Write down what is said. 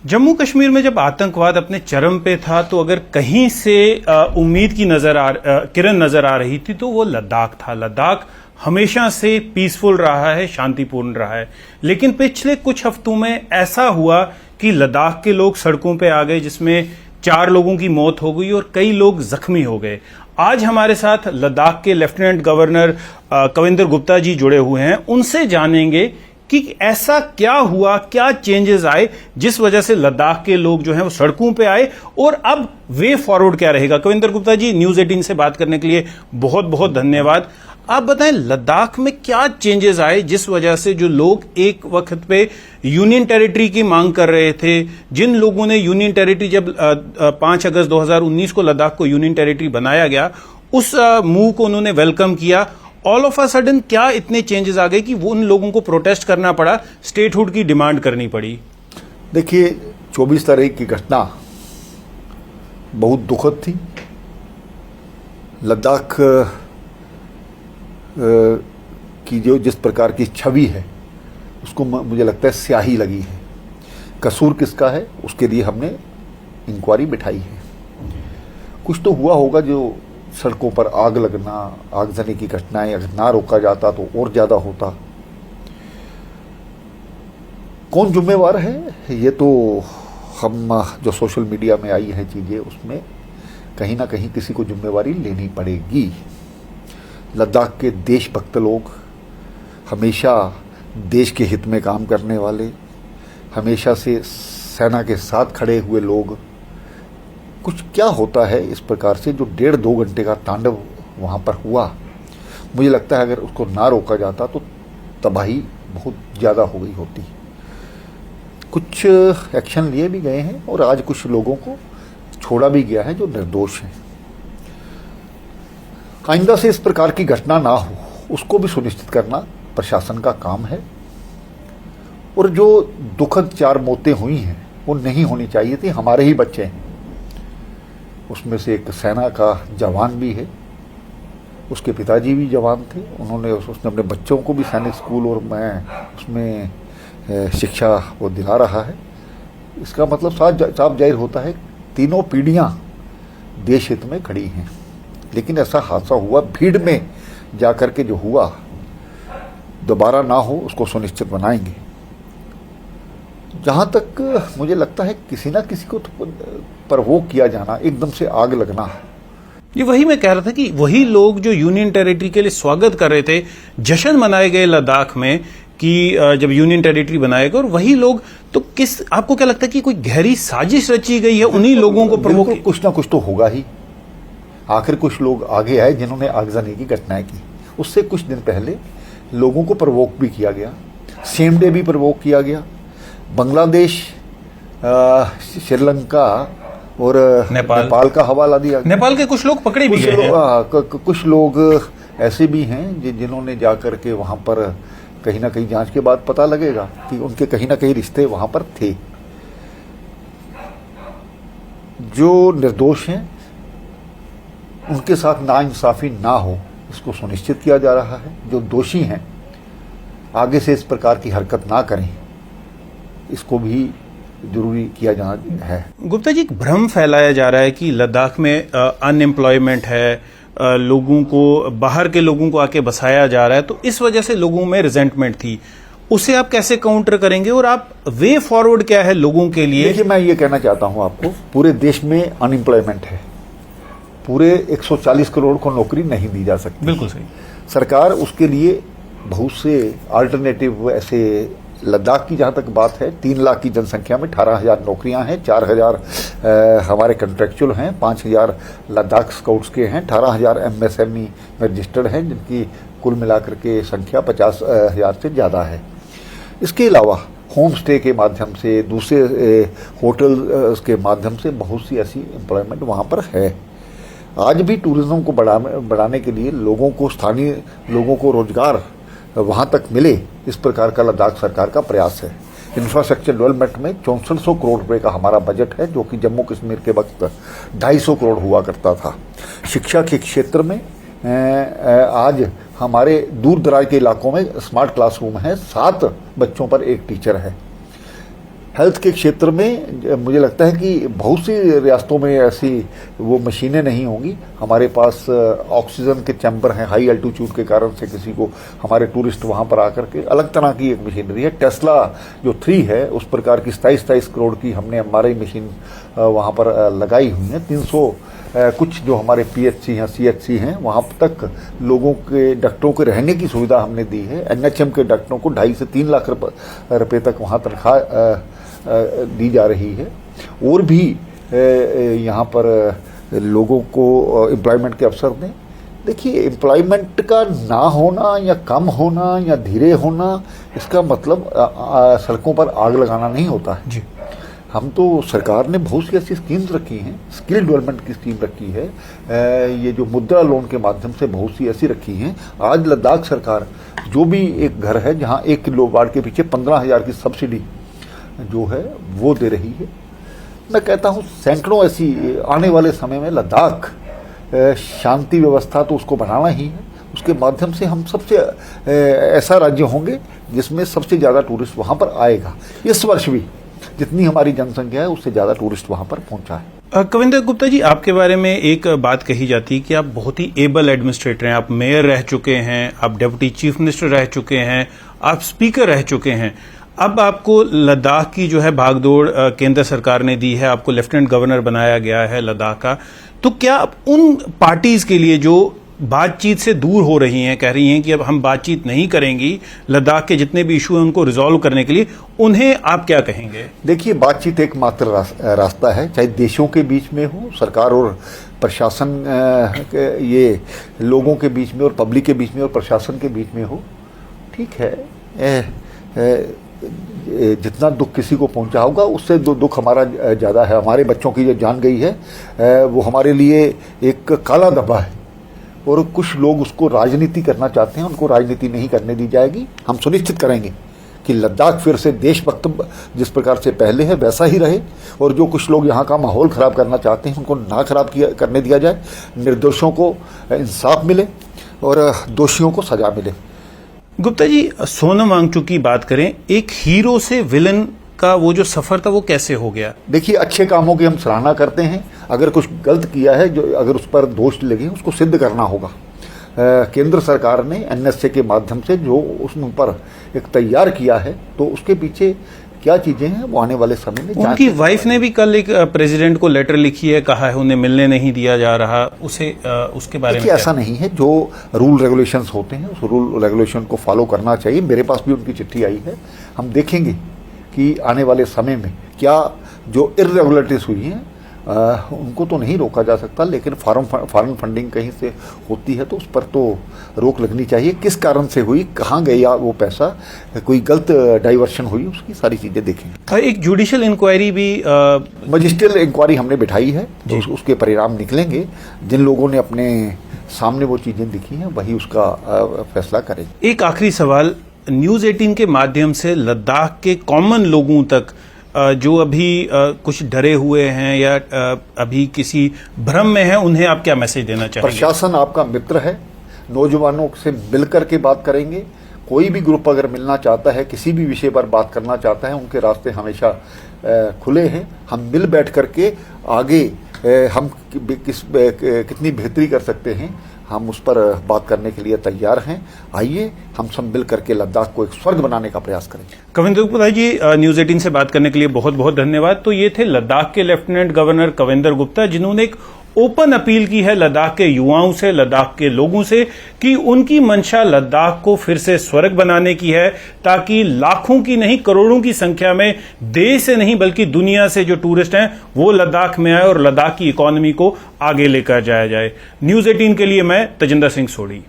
जम्मू कश्मीर में जब आतंकवाद अपने चरम पे था तो अगर कहीं से उम्मीद की किरण नजर आ रही थी तो वो लद्दाख था। लद्दाख हमेशा से पीसफुल रहा है, शांतिपूर्ण रहा है, लेकिन पिछले कुछ हफ्तों में ऐसा हुआ कि लद्दाख के लोग सड़कों पे आ गए, जिसमें 4 लोगों की मौत हो गई और कई लोग जख्मी हो गए। आज हमारे साथ लद्दाख के लेफ्टिनेंट गवर्नर कविंदर गुप्ता जी जुड़े हुए हैं। उनसे जानेंगे कि ऐसा क्या हुआ, क्या चेंजेस आए जिस वजह से लद्दाख के लोग जो हैं वो सड़कों पे आए और अब वे फॉरवर्ड क्या रहेगा। कविंदर गुप्ता जी, न्यूज 18 से बात करने के लिए बहुत बहुत धन्यवाद। आप बताएं, लद्दाख में क्या चेंजेस आए जिस वजह से जो लोग एक वक्त पे यूनियन टेरिटरी की मांग कर रहे थे, जिन लोगों ने यूनियन टेरिटरी जब 5 अगस्त 2019 को लद्दाख को यूनियन टेरिटरी बनाया गया, उस मूव को उन्होंने वेलकम किया, ऑल ऑफ अ सडन क्या इतने चेंजेस आ गए कि वो उन लोगों को प्रोटेस्ट करना पड़ा, स्टेटहुड की डिमांड करनी पड़ी। देखिए, 24 तारीख की घटना बहुत दुखद थी। लद्दाख की जो जिस प्रकार की छवि है उसको मुझे लगता है स्याही लगी है। कसूर किसका है उसके लिए हमने इंक्वायरी बिठाई है। कुछ तो हुआ होगा, जो सड़कों पर आग लगना, आगजनी की घटनाएं अगर ना रोका जाता तो और ज्यादा होता। कौन जिम्मेवार है ये तो हम जो सोशल मीडिया में आई है चीजें, उसमें कहीं ना कहीं किसी को जिम्मेवारी लेनी पड़ेगी। लद्दाख के देशभक्त लोग, हमेशा देश के हित में काम करने वाले, हमेशा से सेना के साथ खड़े हुए लोग, कुछ क्या होता है इस प्रकार से जो 1.5-2 घंटे का तांडव वहाँ पर हुआ, मुझे लगता है अगर उसको ना रोका जाता तो तबाही बहुत ज़्यादा हो गई होती। कुछ एक्शन लिए भी गए हैं और आज कुछ लोगों को छोड़ा भी गया है जो निर्दोष हैं। आइंदा से इस प्रकार की घटना ना हो उसको भी सुनिश्चित करना प्रशासन का काम है। और जो दुखद 4 मौतें हुई हैं वो नहीं होनी चाहिए थी। हमारे ही बच्चे हैं, उसमें से एक सेना का जवान भी है, उसके पिताजी भी जवान थे, उसने अपने बच्चों को भी सैनिक स्कूल और मैं उसमें शिक्षा वो दिला रहा है। इसका मतलब साफ जाहिर होता है तीनों पीढ़ियां देश हित में खड़ी हैं। लेकिन ऐसा हादसा हुआ, भीड़ में जाकर के जो हुआ, दोबारा ना हो उसको सुनिश्चित बनाएंगे। जहां तक मुझे लगता है किसी ना किसी को प्रवोक किया जाना, एकदम से आग लगना, ये वही मैं कह रहा था कि वही लोग जो यूनियन टेरिटरी के लिए स्वागत कर रहे थे, जश्न मनाए गए लद्दाख में कि जब यूनियन टेरिटरी बनाएगा, और वही लोग तो आपको क्या लगता है कि कोई गहरी साजिश रची गई है उन्हीं लोगों को प्रवोक? कुछ ना कुछ तो होगा ही। आखिर कुछ लोग आगे आए जिन्होंने आगजनी की घटनाएं की। उससे कुछ दिन पहले लोगों को प्रवोक भी किया गया, सेम डे भी प्रवोक किया गया। बांग्लादेश, श्रीलंका और नेपाल का हवाला दिया गया। नेपाल के कुछ लोग पकड़े भी गए हैं। कुछ लोग ऐसे भी हैं जिन्होंने जाकर के वहां पर कहीं ना कहीं जांच के बाद पता लगेगा कि उनके कहीं ना कहीं रिश्ते वहां पर थे। जो निर्दोष हैं उनके साथ नाइंसाफी ना हो इसको सुनिश्चित किया जा रहा है। जो दोषी हैं आगे से इस प्रकार की हरकत ना करें, इसको भी जरूरी किया जाना है। गुप्ता जी, एक भ्रम फैलाया जा रहा है कि लद्दाख में अनएम्प्लॉयमेंट है, लोगों को, बाहर के लोगों को आके बसाया जा रहा है, तो इस वजह से लोगों में रिजेंटमेंट थी। उसे आप कैसे काउंटर करेंगे और आप वे फॉरवर्ड क्या है लोगों के लिए? देखिए, मैं ये कहना चाहता हूं आपको, पूरे देश में अनएम्प्लॉयमेंट है। पूरे 140 करोड़ को नौकरी नहीं दी जा सकती। बिल्कुल सही। सरकार उसके लिए बहुत से अल्टरनेटिव, ऐसे लद्दाख की जहां तक बात है, 3 लाख की जनसंख्या में 18,000 नौकरियां हैं, 4,000 हमारे कंट्रेक्चुअल हैं, 5,000 लद्दाख स्काउट्स के हैं, 18,000 MSME में रजिस्टर्ड हैं, जिनकी कुल मिलाकर के संख्या 50,000 से ज़्यादा है। इसके अलावा होम स्टे के माध्यम से, दूसरे होटल के माध्यम से बहुत सी ऐसी एम्प्लॉयमेंट वहाँ पर है। आज भी टूरिज्म को बढ़ाने के लिए लोगों को, स्थानीय लोगों को रोजगार वहां तक मिले, इस प्रकार का लद्दाख सरकार का प्रयास है। इंफ्रास्ट्रक्चर डेवलपमेंट में 6400 करोड़ रुपए का हमारा बजट है, जो कि जम्मू कश्मीर के वक्त 250 करोड़ हुआ करता था। शिक्षा के क्षेत्र में आज हमारे दूर दराज के इलाकों में स्मार्ट क्लासरूम है, 7 बच्चों पर 1 टीचर है। हेल्थ के क्षेत्र में मुझे लगता है कि बहुत सी रियासतों में ऐसी वो मशीनें नहीं होंगी। हमारे पास ऑक्सीजन के चैम्बर हैं हाई एल्टीट्यूड के कारण से, किसी को हमारे टूरिस्ट वहाँ पर आकर के अलग तरह की एक मशीनरी है। टेस्ला जो 3 है उस प्रकार की 27 करोड़ की हमने MRI मशीन वहाँ पर लगाई हुई है। 300 कुछ जो हमारे PHC हैं CHC हैं वहाँ तक लोगों के डॉक्टरों के रहने की सुविधा हमने दी है। NHM के डॉक्टरों को 2.5 से 3 लाख रुपए तक वहाँ तनख्वाह दी जा रही है। और भी यहाँ पर लोगों को एम्प्लॉयमेंट के अवसर दें। देखिए, एम्प्लॉयमेंट का ना होना या कम होना या धीरे होना इसका मतलब सड़कों पर आग लगाना नहीं होता है जी। हम तो सरकार ने बहुत सी ऐसी स्कीम्स रखी हैं, स्किल डेवलपमेंट की स्कीम रखी है, ये जो मुद्रा लोन के माध्यम से बहुत सी ऐसी रखी हैं। आज लद्दाख सरकार जो भी एक घर है जहां 1 किलोवाट के पीछे 15,000 की सब्सिडी जो है वो दे रही है। मैं कहता हूं सैकड़ों ऐसी आने वाले समय में लद्दाख शांति व्यवस्था तो उसको बनाना ही है, उसके माध्यम से हम सबसे ऐसा राज्य होंगे जिसमें सबसे ज़्यादा टूरिस्ट वहाँ पर आएगा। इस वर्ष भी जितनी हमारी जनसंख्या है उससे ज़्यादा टूरिस्ट वहाँ पर पहुँचा है। कविंदर गुप्ता जी, आपके बारे में एक बात कही जाती है कि आप बहुत ही एबल एडमिनिस्ट्रेटर हैं। आप मेयर रह चुके हैं, आप डिप्टी चीफ मिनिस्टर रह चुके हैं, आप स्पीकर रह चुके हैं। अब आपको लद्दाख की जो है भागदौड़ केंद्र सरकार ने दी है, आपको लेफ्टिनेंट गवर्नर बनाया गया है लद्दाख का। तो क्या आप उन पार्टीज के लिए जो बातचीत से दूर हो रही हैं, कह रही हैं कि अब हम बातचीत नहीं करेंगी, लद्दाख के जितने भी इशू हैं उनको रिजॉल्व करने के लिए, उन्हें आप क्या कहेंगे? देखिए, बातचीत एकमात्र रास्ता है, चाहे देशों के बीच में हो, सरकार और प्रशासन ये लोगों के बीच में और पब्लिक के बीच में और प्रशासन के बीच में हो। ठीक है, जितना दुख किसी को पहुंचा होगा उससे दुख हमारा ज़्यादा है। हमारे बच्चों की जो जान गई है वो हमारे लिए एक काला धब्बा है और कुछ लोग उसको राजनीति करना चाहते हैं, उनको राजनीति नहीं करने दी जाएगी। हम सुनिश्चित करेंगे कि लद्दाख फिर से देशभक्त जिस प्रकार से पहले है वैसा ही रहे और जो कुछ लोग यहाँ का माहौल ख़राब करना चाहते हैं उनको ना खराब करने दिया जाए, निर्दोषों को इंसाफ मिले और दोषियों को सजा मिले। गुप्ता जी, सोनम वांगचुक की बात करें, एक हीरो से विलन का वो जो सफर था वो कैसे हो गया? देखिए, अच्छे कामों की हम सराहना करते हैं, अगर कुछ गलत किया है जो अगर उस पर दोष लगे उसको सिद्ध करना होगा। केंद्र सरकार ने NSA के माध्यम से जो उस पर एक तैयार किया है तो उसके पीछे क्या चीजें हैं वो आने वाले समय में। उनकी वाइफ ने भी कल एक प्रेसिडेंट को लेटर लिखी है, कहा है उन्हें मिलने नहीं दिया जा रहा, उसे उसके बारे में ऐसा नहीं है। जो रूल रेगुलेशंस होते हैं उस रूल रेगुलेशन को फॉलो करना चाहिए। मेरे पास भी उनकी चिट्ठी आई है, हम देखेंगे कि आने वाले समय में क्या जो इर्रेगुलरिटीज हुई हैं उनको तो नहीं रोका जा सकता, लेकिन फॉरेन फंडिंग कहीं से होती है तो उस पर तो रोक लगनी चाहिए। किस कारण से हुई, कहाँ गया वो पैसा, कोई गलत डाइवर्शन हुई, उसकी सारी चीजें देखेंगे। एक जुडिशियल इंक्वायरी भी मजिस्ट्रियल इंक्वायरी हमने बिठाई है तो उसके परिणाम निकलेंगे। जिन लोगों ने अपने सामने वो चीजें दिखी हैं वही उसका फैसला करेंगे। एक आखिरी सवाल, न्यूज़ 18 के माध्यम से लद्दाख के कॉमन लोगों तक जो अभी कुछ डरे हुए हैं या अभी किसी भ्रम में हैं, उन्हें आप क्या मैसेज देना चाहेंगे? प्रशासन आपका मित्र है, नौजवानों से मिलकर के बात करेंगे। कोई भी ग्रुप अगर मिलना चाहता है, किसी भी विषय पर बात करना चाहता है, उनके रास्ते हमेशा खुले हैं। हम मिल बैठ करके आगे हम कितनी बेहतरी कर सकते हैं हम उस पर बात करने के लिए तैयार हैं। आइए हम सब मिल करके लद्दाख को एक स्वर्ग बनाने का प्रयास करें। कविंदर गुप्ता जी, न्यूज़ 18 से बात करने के लिए बहुत बहुत धन्यवाद। तो ये थे लद्दाख के लेफ्टिनेंट गवर्नर कविंदर गुप्ता, जिन्होंने एक ओपन अपील की है लद्दाख के युवाओं से, लद्दाख के लोगों से, कि उनकी मंशा लद्दाख को फिर से स्वर्ग बनाने की है, ताकि लाखों की नहीं करोड़ों की संख्या में देश से नहीं बल्कि दुनिया से जो टूरिस्ट हैं वो लद्दाख में आए और लद्दाख की इकोनॉमी को आगे लेकर जाया जाए। न्यूज़ 18 के लिए मैं तजिंदर सिंह सोढ़ी।